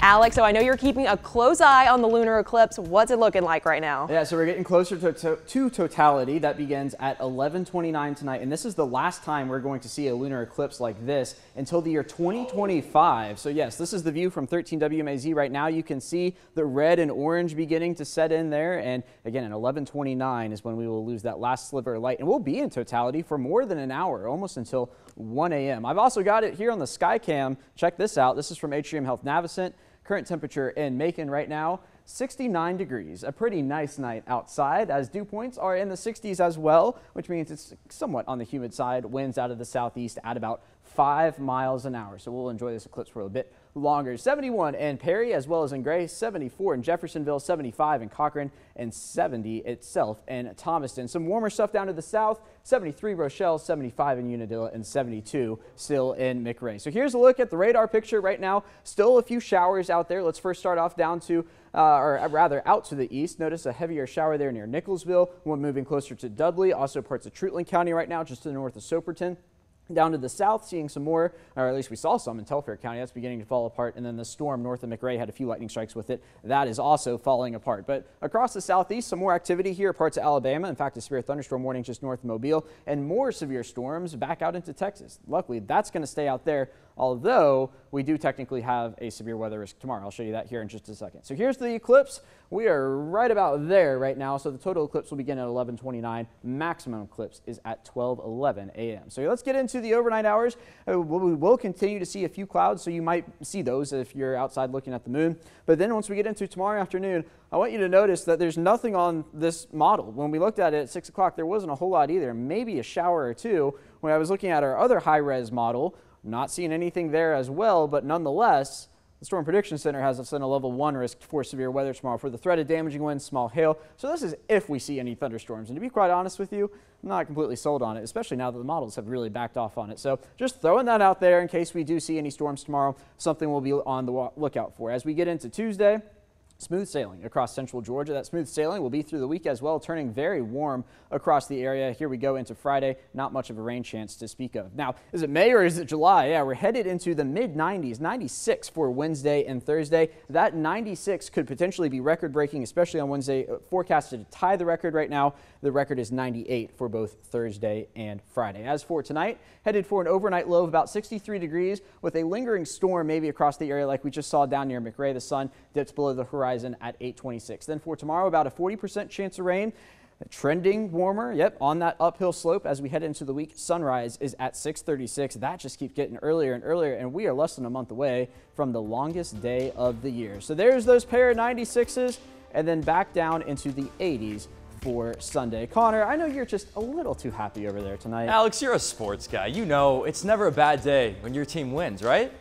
Alex, so I know you're keeping a close eye on the lunar eclipse. What's it looking like right now? Yeah, so we're getting closer to totality. That begins at 11:29 tonight, and this is the last time we're going to see a lunar eclipse like this until the year 2025. So yes, this is the view from 13 WMAZ right now. You can see the red and orange beginning to set in there, and again, at 11:29 is when we will lose that last sliver of light, and we'll be in totality for more than an hour, almost until 1 a.m. I've also got it here on the Skycam. Check this out. This is from Atrium Health Navicent. Current temperature in Macon right now, 69 degrees. A pretty nice night outside, as dew points are in the 60s as well, which means it's somewhat on the humid side. Winds out of the southeast at about 5 miles an hour. So we'll enjoy this eclipse for a bit longer. 71 in Perry as well as in Gray, 74 in Jeffersonville, 75 in Cochran, and 70 itself in Thomaston. Some warmer stuff down to the south, 73 Rochelle, 75 in Unadilla, and 72 still in McRae. So here's a look at the radar picture right now. Still a few showers out there. Let's first start off down to or rather out to the east. Notice a heavier shower there near Nicholsville. One moving closer to Dudley, also parts of Treutlen County right now, just to the north of Soperton. Down to the south, seeing some more, or at least we saw some in Telfair County. That's beginning to fall apart. And then the storm north of McRae had a few lightning strikes with it. That is also falling apart. But across the southeast, some more activity here, parts of Alabama. In fact, a severe thunderstorm warning just north of Mobile, and more severe storms back out into Texas. Luckily, that's going to stay out there, although we do technically have a severe weather risk tomorrow. I'll show you that here in just a second. So here's the eclipse. We are right about there right now. So the total eclipse will begin at 11:29. Maximum eclipse is at 12:11 a.m. So let's get into the overnight hours. We will continue to see a few clouds, so you might see those if you're outside looking at the moon. But then once we get into tomorrow afternoon, I want you to notice that there's nothing on this model. When we looked at it at 6 o'clock, there wasn't a whole lot either, maybe a shower or two. When I was looking at our other high-res model, not seeing anything there as well, but nonetheless, the Storm Prediction Center has us in a level 1 risk for severe weather tomorrow for the threat of damaging winds, small hail. So this is if we see any thunderstorms. And to be quite honest with you, I'm not completely sold on it, especially now that the models have really backed off on it. So just throwing that out there in case we do see any storms tomorrow, something we'll be on the lookout for. As we get into Tuesday, smooth sailing across central Georgia. That smooth sailing will be through the week as well, turning very warm across the area. Here we go into Friday. Not much of a rain chance to speak of. Now, is it May or is it July? Yeah, we're headed into the mid-90s, 96 for Wednesday and Thursday. That 96 could potentially be record-breaking, especially on Wednesday. Forecasted to tie the record right now. The record is 98 for both Thursday and Friday. As for tonight, headed for an overnight low of about 63 degrees with a lingering storm maybe across the area like we just saw down near McRae. The sun dips below the horizon at 8:26. Then for tomorrow, about a 40% chance of rain. Trending warmer, yep, on that uphill slope as we head into the week. Sunrise is at 6:36. That just keeps getting earlier and earlier, and we are less than a month away from the longest day of the year. So there's those pair of 96s, and then back down into the 80s for Sunday. Connor, I know you're just a little too happy over there tonight. Alex, you're a sports guy. You know it's never a bad day when your team wins, right?